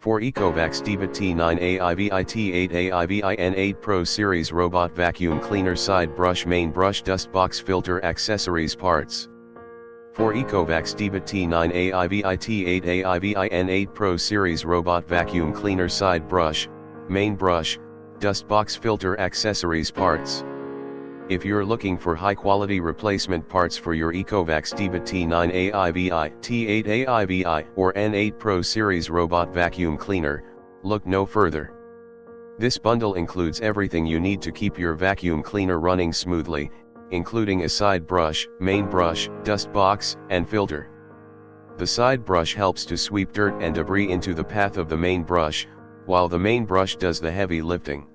For ECOVACS Deebot T9 AIVI T8 AIVI N8 Pro Series Robot Vacuum Cleaner Side Brush Main Brush Dust Box Filter Accessories Parts. For ECOVACS Deebot T9 AIVI T8 AIVI N8 Pro Series Robot Vacuum Cleaner Side Brush, Main Brush, Dust Box Filter Accessories Parts. If you're looking for high-quality replacement parts for your ECOVACS Deebot T9 AIVI, T8 AIVI, or N8 Pro Series Robot Vacuum Cleaner, look no further. This bundle includes everything you need to keep your vacuum cleaner running smoothly, including a side brush, main brush, dust box, and filter. The side brush helps to sweep dirt and debris into the path of the main brush, while the main brush does the heavy lifting.